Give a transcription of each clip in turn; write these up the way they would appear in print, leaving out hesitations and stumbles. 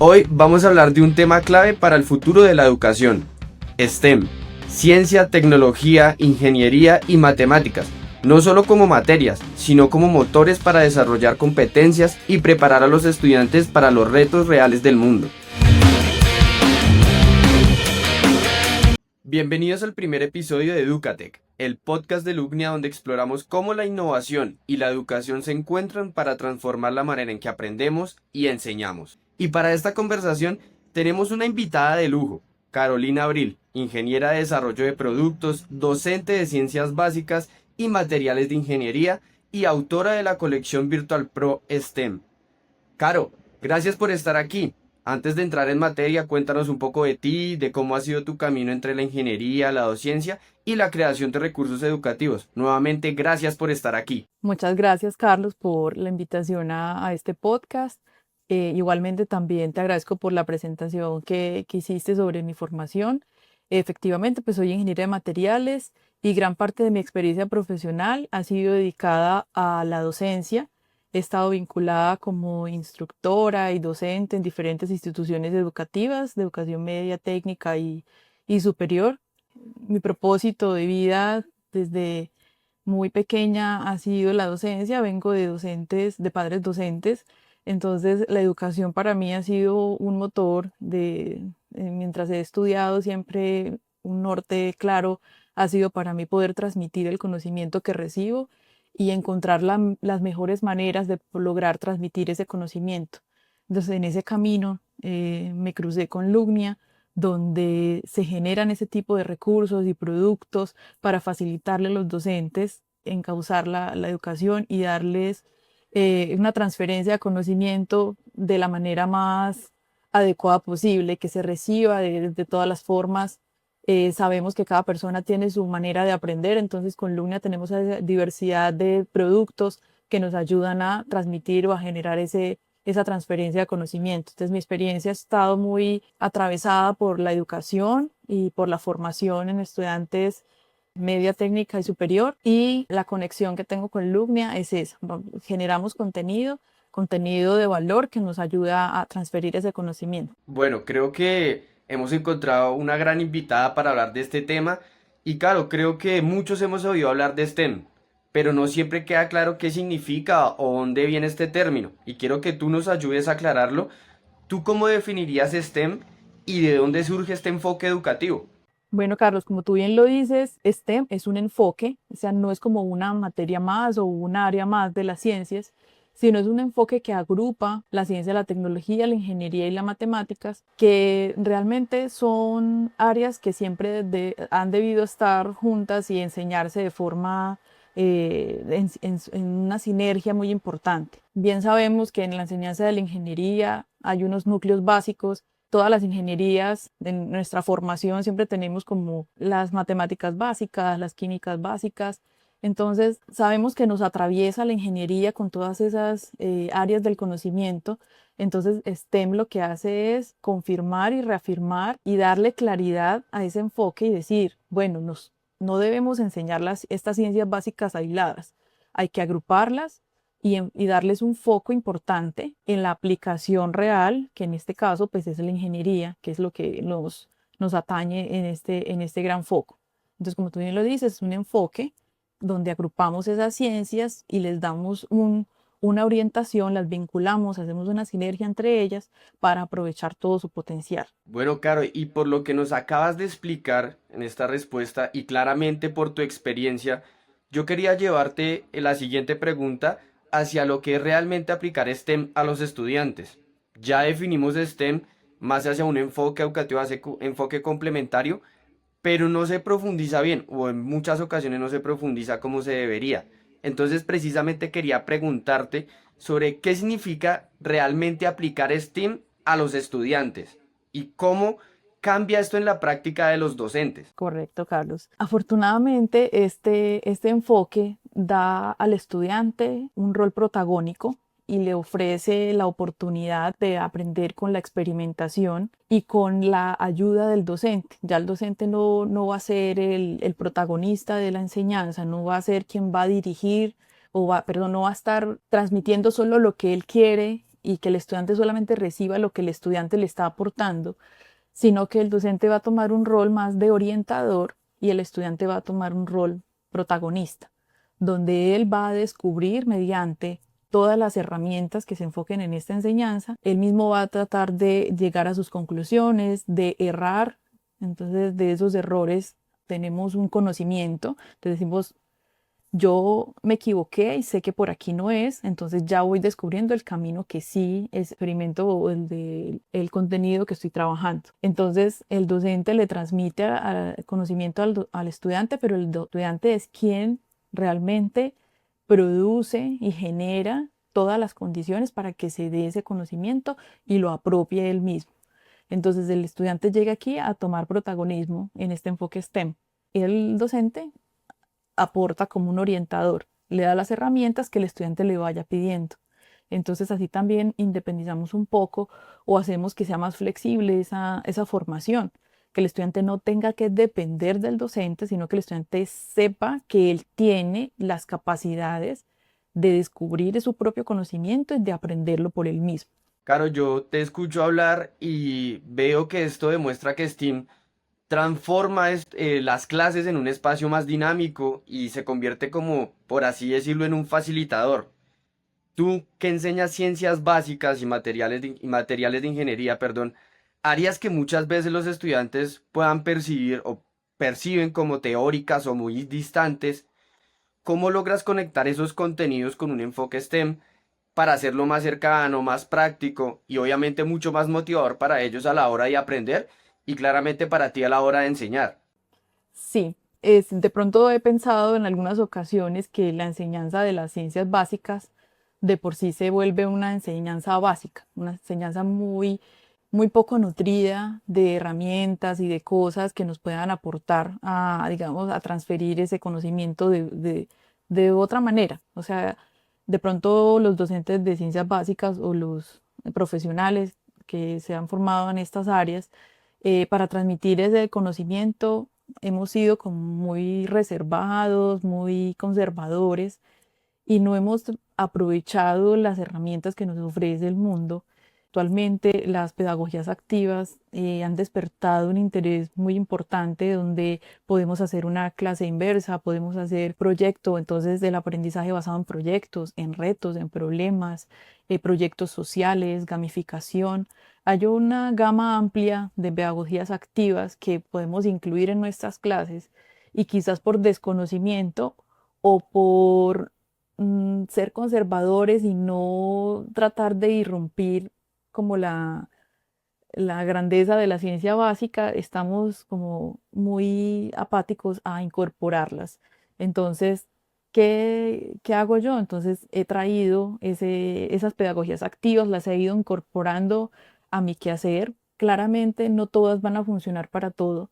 Hoy vamos a hablar de un tema clave para el futuro de la educación: STEM, ciencia, tecnología, ingeniería y matemáticas, no solo como materias, sino como motores para desarrollar competencias y preparar a los estudiantes para los retos reales del mundo. Bienvenidos al primer episodio de Educatec, el podcast de Lugnia donde exploramos cómo la innovación y la educación se encuentran para transformar la manera en que aprendemos y enseñamos. Y para esta conversación tenemos una invitada de lujo, Carolina Abril, ingeniera de desarrollo de productos, docente de ciencias básicas y materiales de ingeniería y autora de la colección Virtual Pro STEM. Caro, gracias por estar aquí. Antes de entrar en materia, cuéntanos un poco de ti, de cómo ha sido tu camino entre la ingeniería, la docencia y la creación de recursos educativos. Nuevamente, gracias por estar aquí. Muchas gracias, Carlos, por la invitación a este podcast. Igualmente también te agradezco por la presentación que hiciste sobre mi formación. Efectivamente, pues soy ingeniera de materiales y gran parte de mi experiencia profesional ha sido dedicada a la docencia. He estado vinculada como instructora y docente en diferentes instituciones educativas de educación media, técnica y superior. Mi propósito de vida desde muy pequeña ha sido la docencia, vengo de docentes, de padres docentes, entonces la educación para mí ha sido un motor mientras he estudiado siempre un norte claro ha sido para mí poder transmitir el conocimiento que recibo y encontrar las mejores maneras de lograr transmitir ese conocimiento. Entonces en ese camino me crucé con Lugnia, donde se generan ese tipo de recursos y productos para facilitarle a los docentes encauzar la educación y darles una transferencia de conocimiento de la manera más adecuada posible, que se reciba de todas las formas. Sabemos que cada persona tiene su manera de aprender, entonces con Lumnia tenemos esa diversidad de productos que nos ayudan a transmitir o a generar esa transferencia de conocimiento. Entonces mi experiencia ha estado muy atravesada por la educación y por la formación en estudiantes media técnica y superior, y la conexión que tengo con Lugnia es esa. Generamos contenido de valor que nos ayuda a transferir ese conocimiento. Bueno, creo que hemos encontrado una gran invitada para hablar de este tema y claro, creo que muchos hemos oído hablar de STEM, pero no siempre queda claro qué significa o dónde viene este término y quiero que tú nos ayudes a aclararlo. ¿Tú cómo definirías STEM y de dónde surge este enfoque educativo? Bueno, Carlos, como tú bien lo dices, STEM es un enfoque, o sea, no es como una materia más o un área más de las ciencias, sino es un enfoque que agrupa la ciencia, la tecnología, la ingeniería y las matemáticas, que realmente son áreas que siempre han debido estar juntas y enseñarse de forma en una sinergia muy importante. Bien sabemos que en la enseñanza de la ingeniería hay unos núcleos básicos. Todas las ingenierías de nuestra formación siempre tenemos como las matemáticas básicas, las químicas básicas. Entonces, sabemos que nos atraviesa la ingeniería con todas esas áreas del conocimiento. Entonces, STEM lo que hace es confirmar y reafirmar y darle claridad a ese enfoque y decir, bueno, no debemos enseñar estas ciencias básicas aisladas, hay que agruparlas y darles un foco importante en la aplicación real, que en este caso pues es la ingeniería, que es lo que nos atañe en este gran foco. Entonces, como tú bien lo dices, es un enfoque donde agrupamos esas ciencias y les damos una orientación, las vinculamos, hacemos una sinergia entre ellas para aprovechar todo su potencial. Bueno, Caro, y por lo que nos acabas de explicar en esta respuesta y claramente por tu experiencia, yo quería llevarte en la siguiente pregunta hacia lo que es realmente aplicar STEM a los estudiantes. Ya definimos STEM más hacia un enfoque educativo, hacia enfoque complementario, pero no se profundiza bien o en muchas ocasiones no se profundiza como se debería. Entonces, precisamente quería preguntarte sobre qué significa realmente aplicar STEM a los estudiantes y cómo cambia esto en la práctica de los docentes. Correcto, Carlos. Afortunadamente, este enfoque da al estudiante un rol protagónico y le ofrece la oportunidad de aprender con la experimentación y con la ayuda del docente. Ya el docente no va a ser el protagonista de la enseñanza, no va a ser quien va a dirigir perdón, no va a estar transmitiendo solo lo que él quiere y que el estudiante solamente reciba lo que el estudiante le está aportando, sino que el docente va a tomar un rol más de orientador y el estudiante va a tomar un rol protagonista, donde él va a descubrir mediante todas las herramientas que se enfoquen en esta enseñanza, él mismo va a tratar de llegar a sus conclusiones, de errar. Entonces, de esos errores tenemos un conocimiento, entonces decimos, yo me equivoqué y sé que por aquí no es, entonces ya voy descubriendo el camino que sí experimento o el contenido que estoy trabajando. Entonces el docente le transmite conocimiento al estudiante, pero el estudiante es quien realmente produce y genera todas las condiciones para que se dé ese conocimiento y lo apropie él mismo. Entonces el estudiante llega aquí a tomar protagonismo en este enfoque STEM. El docente aporta como un orientador, le da las herramientas que el estudiante le vaya pidiendo. Entonces así también independizamos un poco o hacemos que sea más flexible esa formación, que el estudiante no tenga que depender del docente, sino que el estudiante sepa que él tiene las capacidades de descubrir su propio conocimiento y de aprenderlo por él mismo. Caro, yo te escucho hablar y veo que esto demuestra que Steam transforma las clases en un espacio más dinámico y se convierte como, por así decirlo, en un facilitador. Tú que enseñas ciencias básicas y materiales de ingeniería, perdón, harías que muchas veces los estudiantes puedan percibir o perciben como teóricas o muy distantes. ¿Cómo logras conectar esos contenidos con un enfoque STEM para hacerlo más cercano, más práctico y obviamente mucho más motivador para ellos a la hora de aprender y claramente para ti a la hora de enseñar? Sí, de pronto he pensado en algunas ocasiones que la enseñanza de las ciencias básicas de por sí se vuelve una enseñanza básica, una enseñanza muy poco nutrida de herramientas y de cosas que nos puedan aportar a, digamos, a transferir ese conocimiento de otra manera. O sea, de pronto los docentes de ciencias básicas o los profesionales que se han formado en estas áreas, para transmitir ese conocimiento hemos sido como muy reservados, muy conservadores y no hemos aprovechado las herramientas que nos ofrece el mundo. Actualmente las pedagogías activas han despertado un interés muy importante donde podemos hacer una clase inversa, podemos hacer proyecto, entonces el aprendizaje basado en proyectos, en retos, en problemas, proyectos sociales, gamificación. Hay una gama amplia de pedagogías activas que podemos incluir en nuestras clases y quizás por desconocimiento o por ser conservadores y no tratar de irrumpir como la grandeza de la ciencia básica, estamos como muy apáticos a incorporarlas. Entonces, ¿qué hago yo? Entonces, he traído esas pedagogías activas, las he ido incorporando a mi quehacer. Claramente, no todas van a funcionar para todo,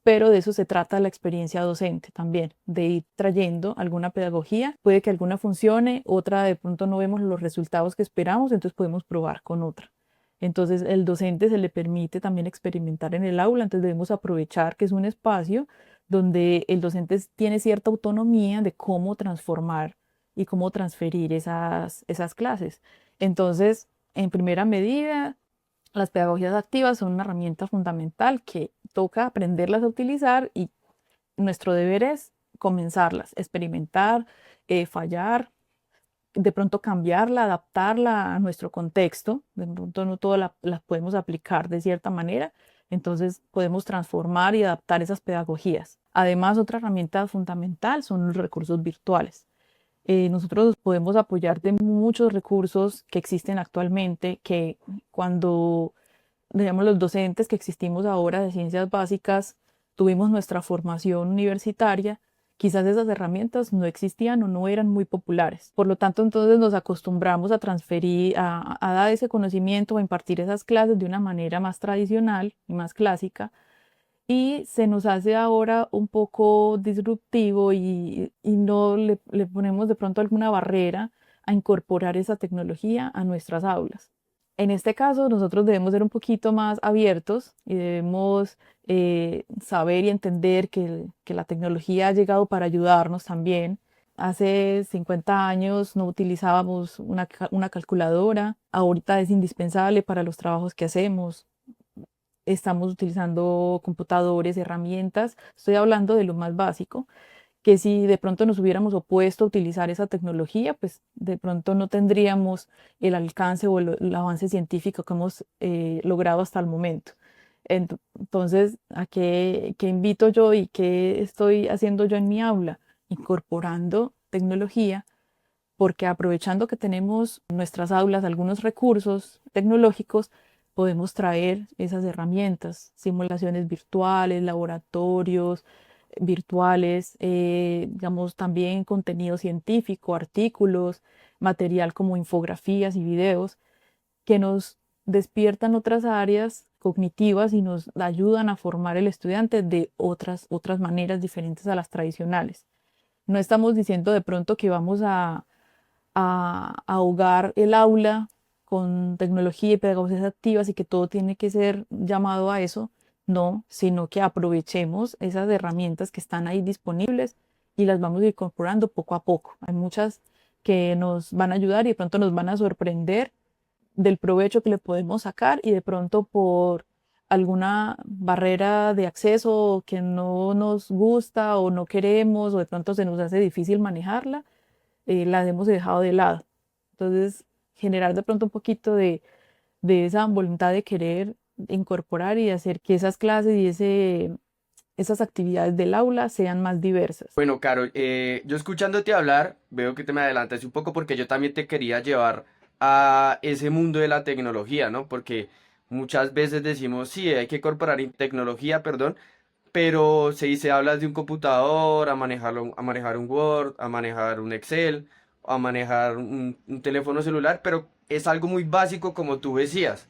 pero de eso se trata la experiencia docente también, de ir trayendo alguna pedagogía. Puede que alguna funcione, otra de pronto no vemos los resultados que esperamos, entonces podemos probar con otra. Entonces, el docente se le permite también experimentar en el aula, entonces debemos aprovechar que es un espacio donde el docente tiene cierta autonomía de cómo transformar y cómo transferir esas clases. Entonces, en primera medida, las pedagogías activas son una herramienta fundamental que toca aprenderlas a utilizar y nuestro deber es comenzarlas, experimentar, fallar, de pronto cambiarla, adaptarla a nuestro contexto. De pronto no todas las podemos aplicar de cierta manera, entonces podemos transformar y adaptar esas pedagogías. Además, otra herramienta fundamental son los recursos virtuales. Nosotros podemos apoyar de muchos recursos que existen actualmente, que cuando, digamos, los docentes que existimos ahora de ciencias básicas tuvimos nuestra formación universitaria, quizás esas herramientas no existían o no eran muy populares. Por lo tanto, entonces nos acostumbramos a transferir, a dar ese conocimiento, a impartir esas clases de una manera más tradicional y más clásica, y se nos hace ahora un poco disruptivo y no le ponemos de pronto alguna barrera a incorporar esa tecnología a nuestras aulas. En este caso, nosotros debemos ser un poquito más abiertos y debemos saber y entender que la tecnología ha llegado para ayudarnos también, Hace 50 años no utilizábamos una calculadora, ahorita es indispensable para los trabajos que hacemos. Estamos utilizando computadores, herramientas. Estoy hablando de lo más básico, que si de pronto nos hubiéramos opuesto a utilizar esa tecnología, pues de pronto no tendríamos el alcance o el avance científico que hemos logrado hasta el momento. Entonces, ¿a qué invito yo y qué estoy haciendo yo en mi aula? Incorporando tecnología, porque aprovechando que tenemos en nuestras aulas algunos recursos tecnológicos, podemos traer esas herramientas, simulaciones virtuales, laboratorios virtuales, digamos también contenido científico, artículos, material como infografías y videos que nos despiertan otras áreas cognitivas y nos ayudan a formar el estudiante de otras maneras diferentes a las tradicionales. No estamos diciendo de pronto que vamos a ahogar el aula con tecnología y pedagogías activas y que todo tiene que ser llamado a eso, no, sino que aprovechemos esas herramientas que están ahí disponibles y las vamos incorporando poco a poco. Hay muchas que nos van a ayudar y de pronto nos van a sorprender del provecho que le podemos sacar y de pronto por alguna barrera de acceso que no nos gusta o no queremos o de pronto se nos hace difícil manejarla, las hemos dejado de lado. Entonces, generar de pronto un poquito de esa voluntad de querer incorporar y hacer que esas clases y esas actividades del aula sean más diversas. Bueno, Caro, yo escuchándote hablar, veo que te me adelantas un poco porque yo también te quería llevar a ese mundo de la tecnología, ¿no? Porque muchas veces decimos, sí, hay que incorporar tecnología, perdón, pero se habla de un computador, a manejar un Word, a manejar un Excel, a manejar un teléfono celular, pero es algo muy básico como tú decías.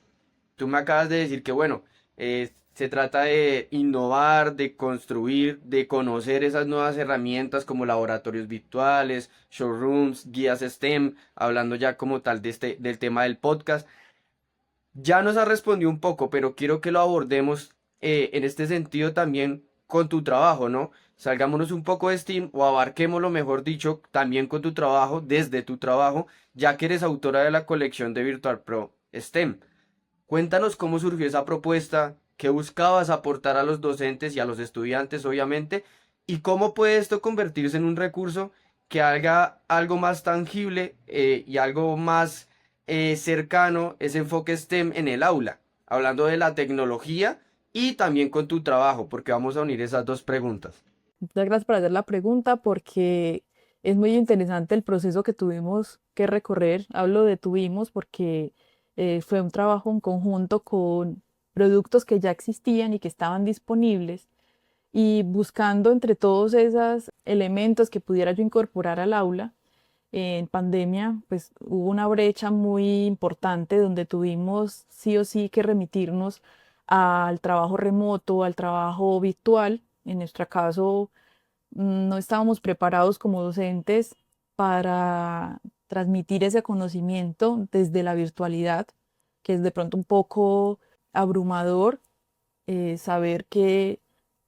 Tú me acabas de decir que, bueno, se trata de innovar, de construir, de conocer esas nuevas herramientas como laboratorios virtuales, showrooms, guías STEM, hablando ya como tal de del tema del podcast. Ya nos ha respondido un poco, pero quiero que lo abordemos en este sentido también con tu trabajo, ¿no? Salgámonos un poco de Steam o abarquémoslo, mejor dicho, también con tu trabajo, desde tu trabajo, ya que eres autora de la colección de Virtual Pro STEM. Cuéntanos cómo surgió esa propuesta, qué buscabas aportar a los docentes y a los estudiantes, obviamente, y cómo puede esto convertirse en un recurso que haga algo más tangible y algo más cercano, ese enfoque STEM en el aula, hablando de la tecnología y también con tu trabajo, porque vamos a unir esas dos preguntas. Muchas gracias por hacer la pregunta porque es muy interesante el proceso que tuvimos que recorrer. Hablo de tuvimos porque fue un trabajo en conjunto con productos que ya existían y que estaban disponibles y buscando entre todos esos elementos que pudiera yo incorporar al aula. En pandemia, pues hubo una brecha muy importante donde tuvimos sí o sí que remitirnos al trabajo remoto, al trabajo virtual. En nuestro caso, no estábamos preparados como docentes para transmitir ese conocimiento desde la virtualidad, que es de pronto un poco abrumador, saber que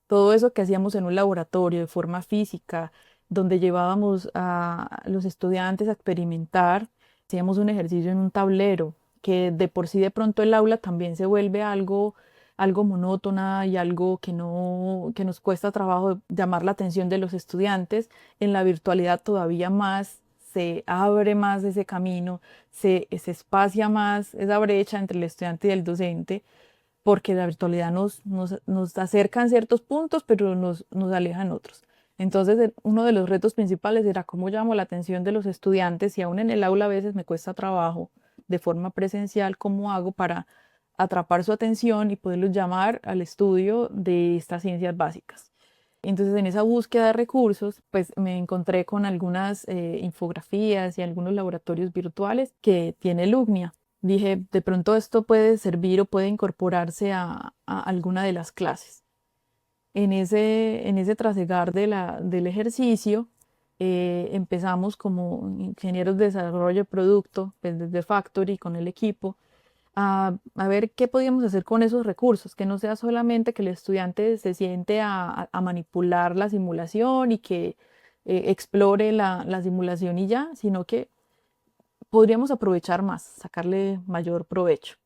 todo eso que hacíamos en un laboratorio de forma física, donde llevábamos a los estudiantes a experimentar, hacíamos un ejercicio en un tablero, que de por sí de pronto el aula también se vuelve algo monótona y algo que nos cuesta trabajo llamar la atención de los estudiantes. En la virtualidad todavía más se abre más ese camino, se espacia más esa brecha entre el estudiante y el docente porque la virtualidad nos acerca en ciertos puntos, pero nos aleja en otros. Entonces, uno de los retos principales era cómo llamo la atención de los estudiantes y aún en el aula a veces me cuesta trabajo de forma presencial, cómo hago para atrapar su atención y poderlos llamar al estudio de estas ciencias básicas. Entonces, en esa búsqueda de recursos, pues me encontré con algunas infografías y algunos laboratorios virtuales que tiene Lugnia. Dije, de pronto esto puede servir o puede incorporarse a alguna de las clases. En ese trasegar del ejercicio, empezamos como ingenieros de desarrollo de producto, pues desde Factory con el equipo, a ver qué podíamos hacer con esos recursos, que no sea solamente que el estudiante se siente a manipular la simulación y que explore la simulación y ya, sino que podríamos aprovechar más, sacarle mayor provecho.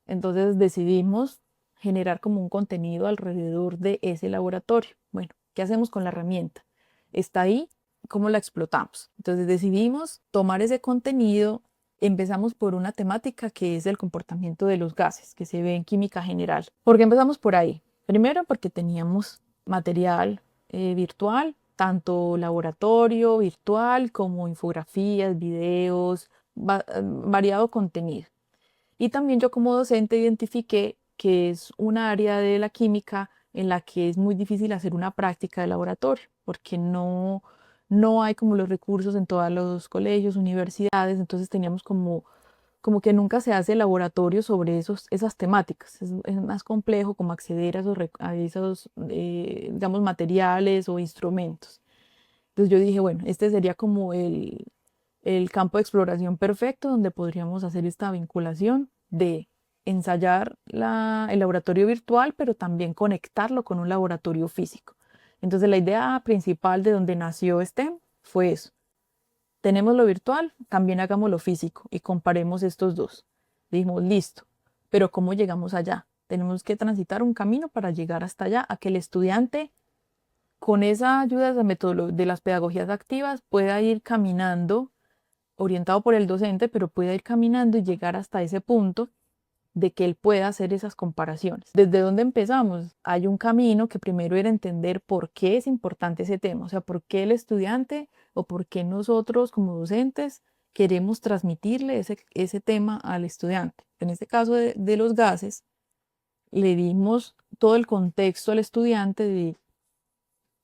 Entonces decidimos generar como un contenido alrededor de ese laboratorio. Bueno, ¿qué hacemos con la herramienta? Está ahí, ¿cómo la explotamos? Entonces decidimos tomar ese contenido. Empezamos por una temática que es el comportamiento de los gases, que se ve en química general. ¿Por qué empezamos por ahí? Primero porque teníamos material virtual, tanto laboratorio virtual como infografías, videos, variado contenido. Y también yo como docente identifiqué que es un área de la química en la que es muy difícil hacer una práctica de laboratorio, porque no hay como los recursos en todos los colegios, universidades, entonces teníamos como que nunca se hace laboratorio sobre esas temáticas. Es más complejo como acceder a esos digamos, materiales o instrumentos. Entonces yo dije, bueno, este sería como el campo de exploración perfecto donde podríamos hacer esta vinculación de ensayar el laboratorio virtual, pero también conectarlo con un laboratorio físico. Entonces la idea principal de donde nació STEM fue eso. Tenemos lo virtual, también hagamos lo físico y comparemos estos dos. Dijimos, listo, pero ¿cómo llegamos allá? Tenemos que transitar un camino para llegar hasta allá, a que el estudiante con esa ayuda de las pedagogías activas pueda ir caminando orientado por el docente, pero pueda ir caminando y llegar hasta ese punto de que él pueda hacer esas comparaciones. ¿Desde dónde empezamos? Hay un camino que primero era entender por qué es importante ese tema, o sea, por qué el estudiante o por qué nosotros como docentes queremos transmitirle ese tema al estudiante. En este caso de los gases, le dimos todo el contexto al estudiante de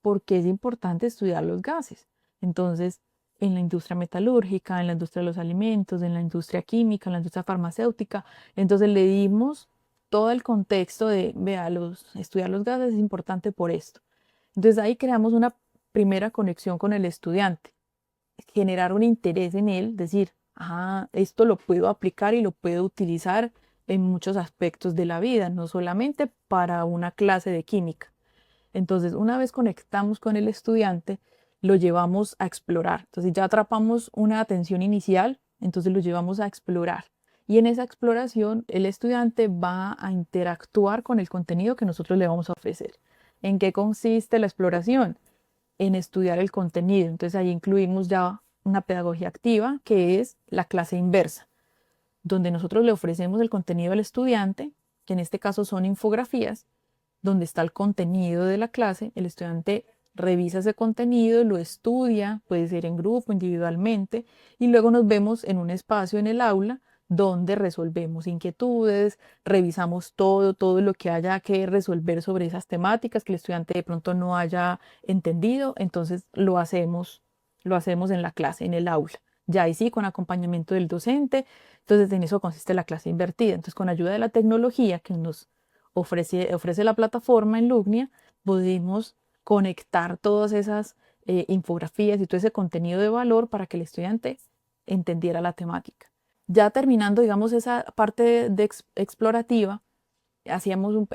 por qué es importante estudiar los gases. Entonces, en la industria metalúrgica, en la industria de los alimentos, en la industria química, en la industria farmacéutica. Entonces le dimos todo el contexto de, vea, estudiar los gases es importante por esto. Entonces ahí creamos una primera conexión con el estudiante, generar un interés en él, decir, ah, esto lo puedo aplicar y lo puedo utilizar en muchos aspectos de la vida, no solamente para una clase de química. Entonces, una vez conectamos con el estudiante, lo llevamos a explorar. Entonces, ya atrapamos una atención inicial, entonces lo llevamos a explorar. Y en esa exploración, el estudiante va a interactuar con el contenido que nosotros le vamos a ofrecer. ¿En qué consiste la exploración? En estudiar el contenido. Entonces, ahí incluimos ya una pedagogía activa, que es la clase inversa, donde nosotros le ofrecemos el contenido al estudiante, que en este caso son infografías, donde está el contenido de la clase, el estudiante revisa ese contenido, lo estudia, puede ser en grupo, individualmente, y luego nos vemos en un espacio en el aula donde resolvemos inquietudes, revisamos todo lo que haya que resolver sobre esas temáticas que el estudiante de pronto no haya entendido, entonces lo hacemos en la clase, en el aula. Ya ahí sí, con acompañamiento del docente, entonces en eso consiste la clase invertida. Entonces, con ayuda de la tecnología que nos ofrece la plataforma en Lugnia, pudimos conectar todas esas infografías y todo ese contenido de valor para que el estudiante entendiera la temática. Ya terminando, digamos, esa parte explorativa, hacíamos un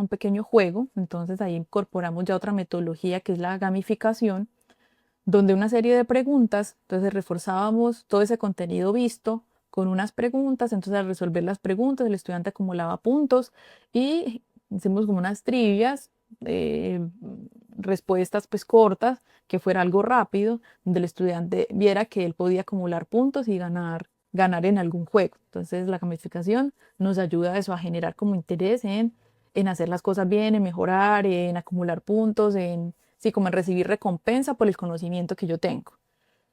pequeño juego, entonces ahí incorporamos ya otra metodología que es la gamificación, donde una serie de preguntas, entonces reforzábamos todo ese contenido visto con unas preguntas, entonces al resolver las preguntas el estudiante acumulaba puntos y hicimos como unas trivias, respuestas pues cortas, que fuera algo rápido, donde el estudiante viera que él podía acumular puntos y ganar en algún juego. Entonces la gamificación nos ayuda a eso, a generar como interés en hacer las cosas bien, en mejorar, en acumular puntos, sí, como en recibir recompensa por el conocimiento que yo tengo.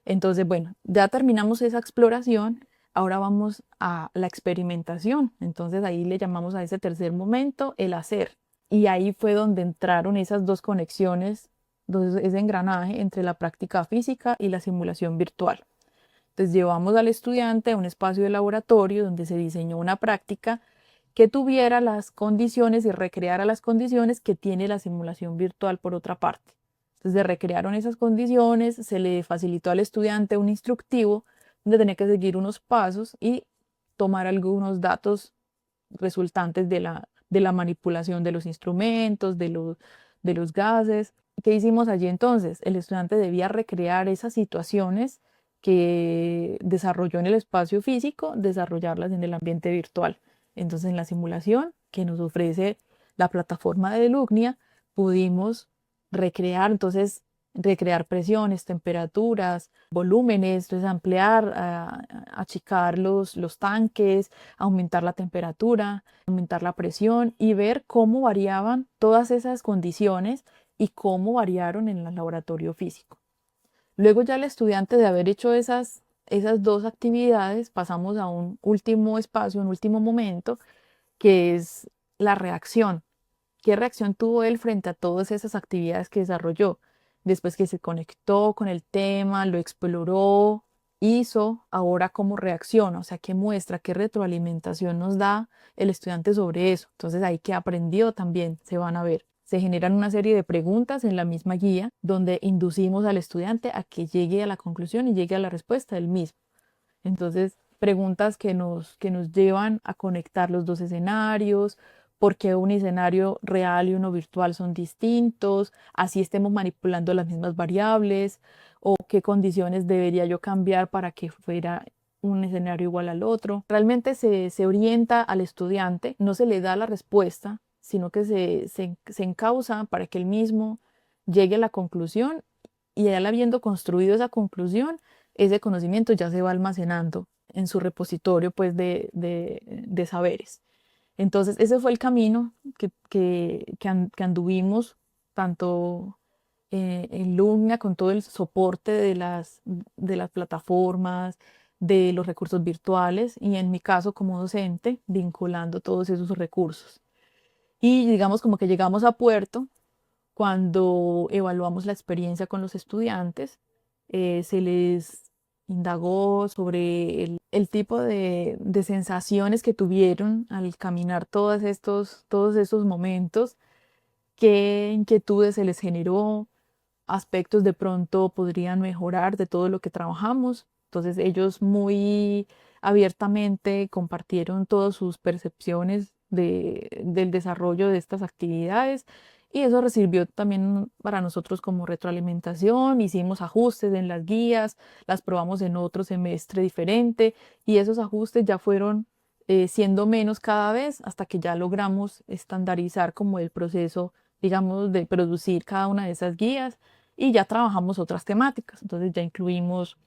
Entonces, bueno, ya terminamos esa exploración, ahora vamos a la experimentación. Entonces ahí le llamamos a ese tercer momento el hacer. Y ahí fue donde entraron esas dos conexiones, ese engranaje entre la práctica física y la simulación virtual. Entonces llevamos al estudiante a un espacio de laboratorio donde se diseñó una práctica que tuviera las condiciones y recreara las condiciones que tiene la simulación virtual por otra parte. Entonces se recrearon esas condiciones, se le facilitó al estudiante un instructivo donde tenía que seguir unos pasos y tomar algunos datos resultantes de la manipulación de los instrumentos, de los gases. ¿Qué hicimos allí entonces? El estudiante debía recrear esas situaciones que desarrolló en el espacio físico, desarrollarlas en el ambiente virtual. Entonces, en la simulación que nos ofrece la plataforma de Lugnia, pudimos recrear, entonces, recrear presiones, temperaturas, volúmenes, entonces ampliar, achicar los tanques, aumentar la temperatura, aumentar la presión y ver cómo variaban todas esas condiciones y cómo variaron en el laboratorio físico. Luego ya el estudiante de haber hecho esas dos actividades, pasamos a un último espacio, un último momento, que es la reacción. ¿Qué reacción tuvo él frente a todas esas actividades que desarrolló? Después que se conectó con el tema, lo exploró, hizo, ahora cómo reacciona, o sea, qué muestra, qué retroalimentación nos da el estudiante sobre eso. Entonces ahí que aprendió también se van a ver. Se generan una serie de preguntas en la misma guía donde inducimos al estudiante a que llegue a la conclusión y llegue a la respuesta del mismo. Entonces, preguntas que nos llevan a conectar los dos escenarios, por qué un escenario real y uno virtual son distintos, así estemos manipulando las mismas variables, o qué condiciones debería yo cambiar para que fuera un escenario igual al otro. Realmente se orienta al estudiante, no se le da la respuesta, sino que se encausa para que él mismo llegue a la conclusión y él habiendo construido esa conclusión, ese conocimiento ya se va almacenando en su repositorio pues de saberes. Entonces, ese fue el camino que anduvimos, tanto en Lumnia, con todo el soporte de las plataformas, de los recursos virtuales, y en mi caso como docente, vinculando todos esos recursos. Y digamos como que llegamos a puerto cuando evaluamos la experiencia con los estudiantes, se les indagó sobre el tipo de sensaciones que tuvieron al caminar todos estos momentos, qué inquietudes se les generó, aspectos de pronto podrían mejorar de todo lo que trabajamos. Entonces ellos muy abiertamente compartieron todas sus percepciones del desarrollo de estas actividades y eso sirvió también para nosotros como retroalimentación. Hicimos ajustes en las guías, las probamos en otro semestre diferente y esos ajustes ya fueron siendo menos cada vez hasta que ya logramos estandarizar como el proceso, digamos, de producir cada una de esas guías y ya trabajamos otras temáticas. Entonces ya incluimos,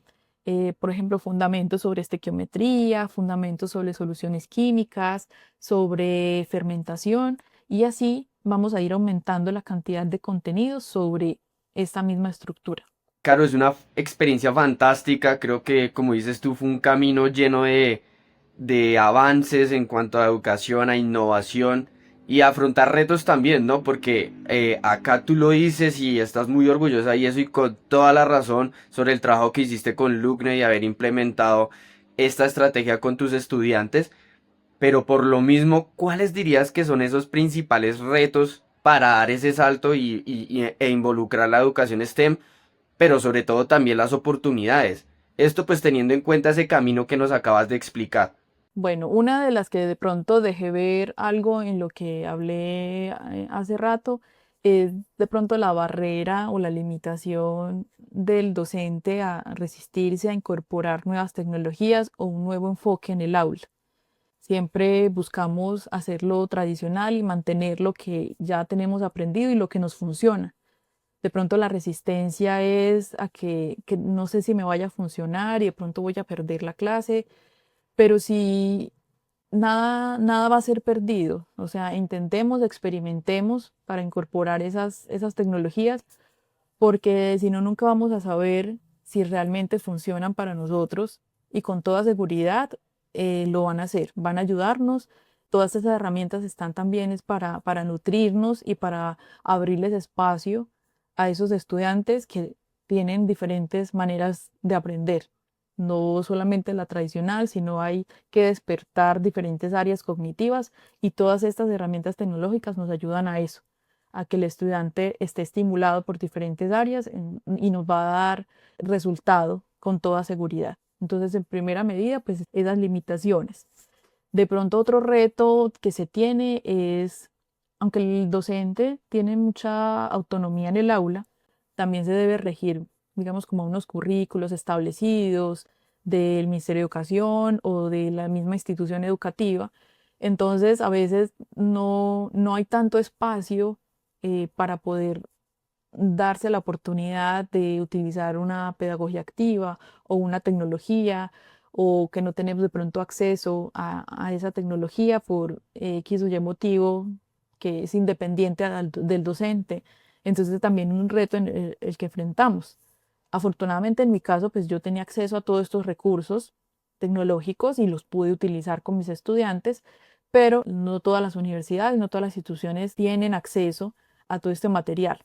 por ejemplo, fundamentos sobre estequiometría, fundamentos sobre soluciones químicas, sobre fermentación y así vamos a ir aumentando la cantidad de contenidos sobre esta misma estructura. Claro, es una experiencia fantástica. Creo que, como dices tú, fue un camino lleno de avances en cuanto a educación, a innovación y a afrontar retos también, ¿no? Porque acá tú lo dices y estás muy orgullosa y eso y con toda la razón sobre el trabajo que hiciste con Lucne y haber implementado esta estrategia con tus estudiantes. Pero por lo mismo, ¿cuáles dirías que son esos principales retos para dar ese salto e involucrar la educación STEM, pero sobre todo también las oportunidades? Esto pues teniendo en cuenta ese camino que nos acabas de explicar. Bueno, una de las que de pronto dejé ver algo en lo que hablé hace rato es de pronto la barrera o la limitación del docente a resistirse a incorporar nuevas tecnologías o un nuevo enfoque en el aula. Siempre buscamos hacerlo tradicional y mantener lo que ya tenemos aprendido y lo que nos funciona. De pronto la resistencia es a que no sé si me vaya a funcionar y de pronto voy a perder la clase, pero si nada va a ser perdido, o sea, intentemos, experimentemos para incorporar esas tecnologías, porque si no, nunca vamos a saber si realmente funcionan para nosotros y con toda seguridad lo van a hacer, van a ayudarnos. Todas esas herramientas están también es para nutrirnos y para abrirles espacio a esos estudiantes que tienen diferentes maneras de aprender. No solamente la tradicional, sino hay que despertar diferentes áreas cognitivas y todas estas herramientas tecnológicas nos ayudan a eso, a que el estudiante esté estimulado por diferentes áreas y nos va a dar resultado con toda seguridad. Entonces, en primera medida, pues esas limitaciones. De pronto, otro reto que se tiene es aunque el docente tiene mucha autonomía en el aula, también se debe regir, digamos, como unos currículos establecidos del Ministerio de Educación o de la misma institución educativa. Entonces, a veces no hay tanto espacio para poder darse la oportunidad de utilizar una pedagogía activa o una tecnología, o que no tenemos de pronto acceso a esa tecnología por X o Y motivo que es independiente del docente. Entonces también un reto en el que enfrentamos. Afortunadamente en mi caso, pues yo tenía acceso a todos estos recursos tecnológicos y los pude utilizar con mis estudiantes, pero no todas las universidades, no todas las instituciones tienen acceso a todo este material.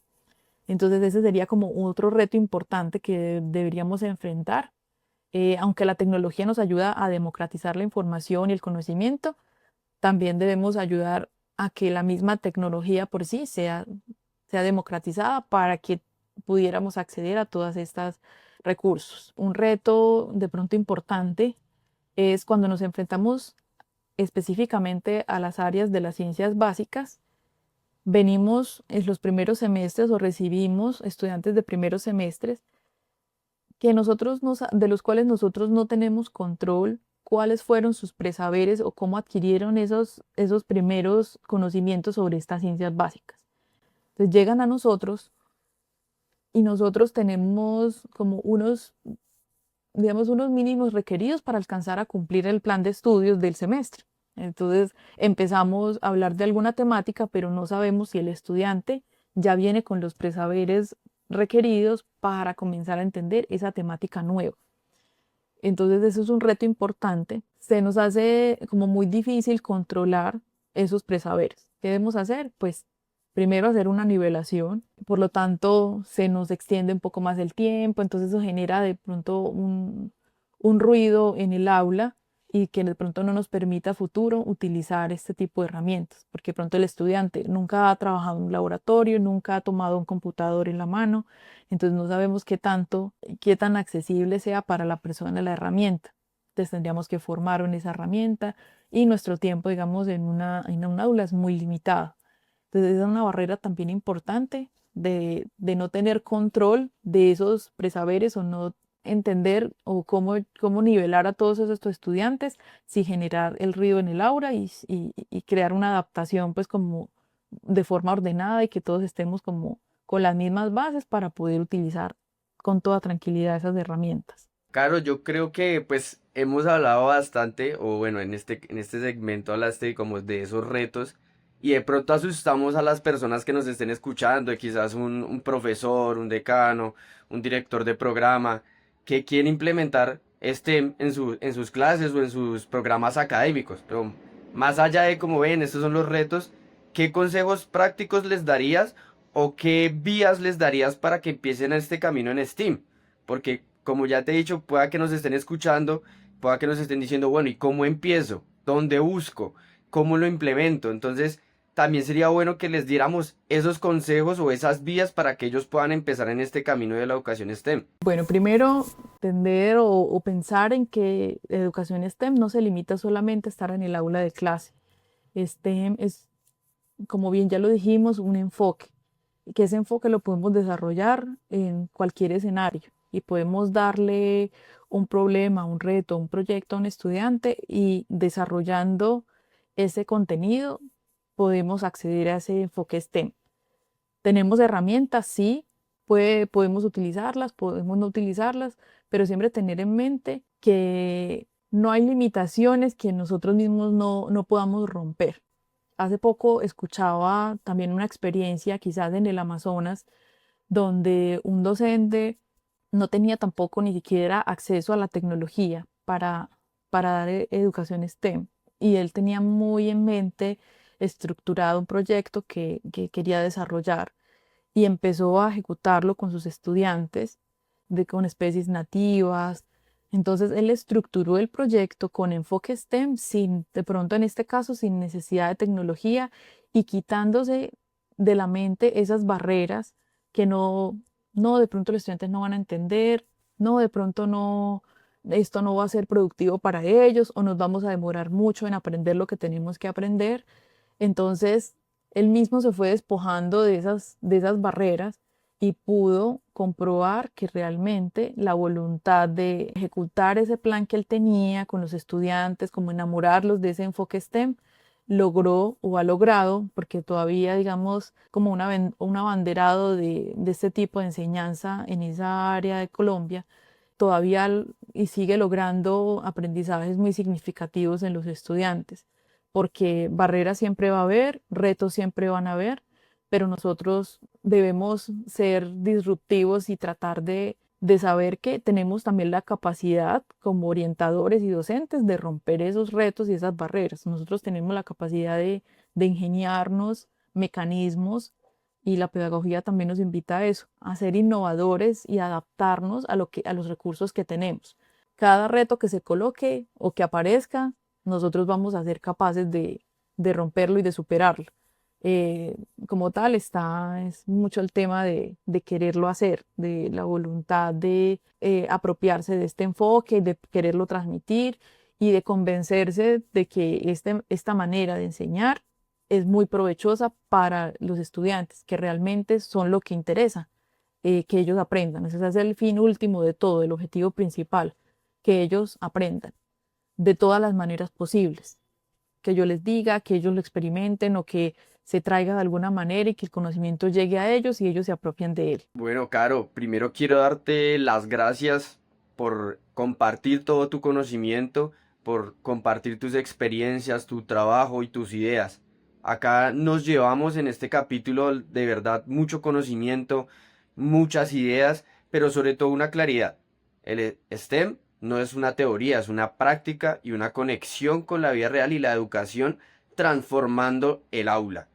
Entonces ese sería como otro reto importante que deberíamos enfrentar. Aunque la tecnología nos ayuda a democratizar la información y el conocimiento, también debemos ayudar a que la misma tecnología por sí sea democratizada para que pudiéramos acceder a todos estos recursos. Un reto de pronto importante es cuando nos enfrentamos específicamente a las áreas de las ciencias básicas. Venimos en los primeros semestres o recibimos estudiantes de primeros semestres que de los cuales nosotros no tenemos control cuáles fueron sus presaberes o cómo adquirieron esos primeros conocimientos sobre estas ciencias básicas. Entonces llegan a nosotros y nosotros tenemos como digamos, unos mínimos requeridos para alcanzar a cumplir el plan de estudios del semestre. Entonces empezamos a hablar de alguna temática, pero no sabemos si el estudiante ya viene con los presaberes requeridos para comenzar a entender esa temática nueva. Entonces eso es un reto importante. Se nos hace como muy difícil controlar esos presaberes. ¿Qué debemos hacer? Pues primero hacer una nivelación, por lo tanto se nos extiende un poco más el tiempo, entonces eso genera de pronto un ruido en el aula y que de pronto no nos permita a futuro utilizar este tipo de herramientas, porque de pronto el estudiante nunca ha trabajado en un laboratorio, nunca ha tomado un computador en la mano, entonces no sabemos qué tan accesible sea para la persona la herramienta. Entonces tendríamos que formar en esa herramienta y nuestro tiempo, digamos, en un aula es muy limitado. Entonces es una barrera también importante de no tener control de esos presaberes o no entender o cómo nivelar a todos estos estudiantes sin generar el ruido en el aula y crear una adaptación pues como de forma ordenada y que todos estemos como con las mismas bases para poder utilizar con toda tranquilidad esas herramientas. Claro, yo creo que pues hemos hablado bastante, o bueno, en este segmento hablaste como de esos retos y de pronto asustamos a las personas que nos estén escuchando, y quizás un profesor, un decano, un director de programa que quiere implementar STEM en sus clases o en sus programas académicos. Pero más allá de como ven, estos son los retos, ¿qué consejos prácticos les darías o qué vías les darías para que empiecen este camino en STEAM? Porque, como ya te he dicho, pueda que nos estén escuchando, pueda que nos estén diciendo, bueno, ¿y cómo empiezo? ¿Dónde busco? ¿Cómo lo implemento? Entonces, también sería bueno que les diéramos esos consejos o esas vías para que ellos puedan empezar en este camino de la educación STEM. Bueno, primero, entender o pensar en que la educación STEM no se limita solamente a estar en el aula de clase. STEM es, como bien ya lo dijimos, un enfoque, y que ese enfoque lo podemos desarrollar en cualquier escenario y podemos darle un problema, un reto, un proyecto a un estudiante y desarrollando ese contenido podemos acceder a ese enfoque STEM. Tenemos herramientas, sí, podemos utilizarlas, podemos no utilizarlas, pero siempre tener en mente que no hay limitaciones que nosotros mismos no podamos romper. Hace poco escuchaba también una experiencia, quizás en el Amazonas, donde un docente no tenía tampoco ni siquiera acceso a la tecnología para dar educación STEM. Y él tenía muy en mente estructurado un proyecto que quería desarrollar y empezó a ejecutarlo con sus estudiantes, con especies nativas. Entonces él estructuró el proyecto con enfoque STEM, sin, de pronto en este caso, sin necesidad de tecnología y quitándose de la mente esas barreras que no, de pronto los estudiantes no van a entender, no, de pronto no, esto no va a ser productivo para ellos o nos vamos a demorar mucho en aprender lo que tenemos que aprender. Entonces, él mismo se fue despojando de esas barreras y pudo comprobar que realmente la voluntad de ejecutar ese plan que él tenía con los estudiantes, como enamorarlos de ese enfoque STEM, logró o ha logrado, porque todavía, digamos, como un abanderado de este tipo de enseñanza en esa área de Colombia, todavía y sigue logrando aprendizajes muy significativos en los estudiantes, porque barreras siempre va a haber, retos siempre van a haber, pero nosotros debemos ser disruptivos y tratar de saber que tenemos también la capacidad como orientadores y docentes de romper esos retos y esas barreras. Nosotros tenemos la capacidad de ingeniarnos mecanismos y la pedagogía también nos invita a eso, a ser innovadores y adaptarnos a los recursos que tenemos. Cada reto que se coloque o que aparezca, nosotros vamos a ser capaces de romperlo y de superarlo. Eh, Como tal, es mucho el tema de quererlo hacer, de la voluntad de apropiarse de este enfoque, de quererlo transmitir y de convencerse de que esta manera de enseñar es muy provechosa para los estudiantes, que realmente son lo que interesa, que ellos aprendan. Ese es el fin último de todo, el objetivo principal, que ellos aprendan de todas las maneras posibles, que yo les diga, que ellos lo experimenten o que se traiga de alguna manera y que el conocimiento llegue a ellos y ellos se apropien de él. Bueno, Caro, primero quiero darte las gracias por compartir todo tu conocimiento, por compartir tus experiencias, tu trabajo y tus ideas. Acá nos llevamos en este capítulo de verdad mucho conocimiento, muchas ideas, pero sobre todo una claridad. El STEM no es una teoría, es una práctica y una conexión con la vida real y la educación transformando el aula.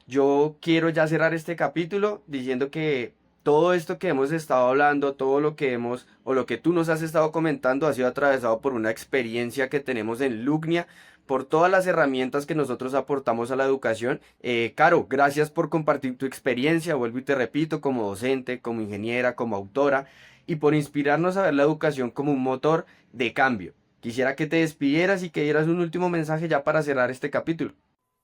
Yo quiero ya cerrar este capítulo diciendo que todo esto que hemos estado hablando, todo lo que hemos o lo que tú nos has estado comentando ha sido atravesado por una experiencia que tenemos en Lugnia, por todas las herramientas que nosotros aportamos a la educación. Caro, gracias por compartir tu experiencia, vuelvo y te repito, como docente, como ingeniera, como autora, y por inspirarnos a ver la educación como un motor de cambio. Quisiera que te despidieras y que dieras un último mensaje ya para cerrar este capítulo.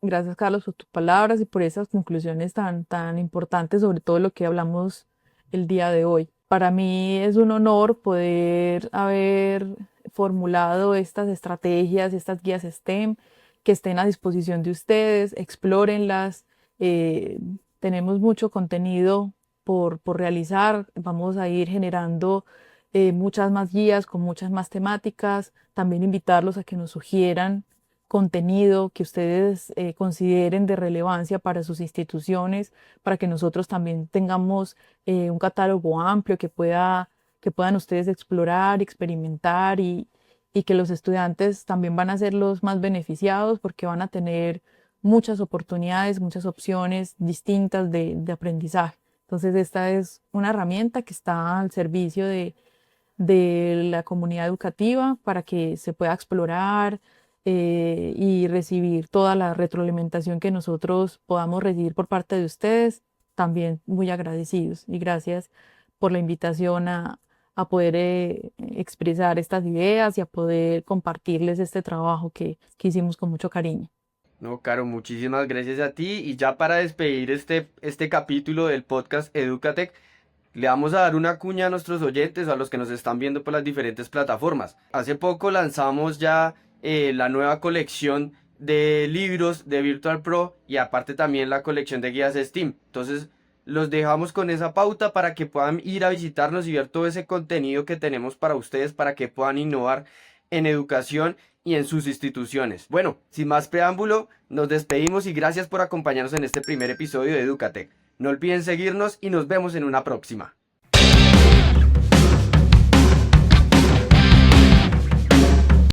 Gracias, Carlos, por tus palabras y por esas conclusiones tan importantes sobre todo lo que hablamos el día de hoy. Para mí es un honor poder haber formulado estas estrategias, estas guías STEM, que estén a disposición de ustedes, explórenlas. eh, Tenemos mucho contenido por realizar, vamos a ir generando muchas más guías con muchas más temáticas, también invitarlos a que nos sugieran contenido que ustedes consideren de relevancia para sus instituciones, para que nosotros también tengamos un catálogo amplio que puedan ustedes explorar, experimentar y que los estudiantes también van a ser los más beneficiados porque van a tener muchas oportunidades, muchas opciones distintas de aprendizaje. Entonces, esta es una herramienta que está al servicio de la comunidad educativa para que se pueda explorar y recibir toda la retroalimentación que nosotros podamos recibir por parte de ustedes. También muy agradecidos y gracias por la invitación a poder expresar estas ideas y a poder compartirles este trabajo que hicimos con mucho cariño. No, Caro, muchísimas gracias a ti. Y ya para despedir este capítulo del podcast Educatec, le vamos a dar una cuña a nuestros oyentes o a los que nos están viendo por las diferentes plataformas. Hace poco lanzamos ya la nueva colección de libros de Virtual Pro y aparte también la colección de guías Steam. Entonces los dejamos con esa pauta para que puedan ir a visitarnos y ver todo ese contenido que tenemos para ustedes para que puedan innovar en educación y en sus instituciones. Bueno, sin más preámbulo, nos despedimos y gracias por acompañarnos en este primer episodio de Educatec. No olviden seguirnos y nos vemos en una próxima.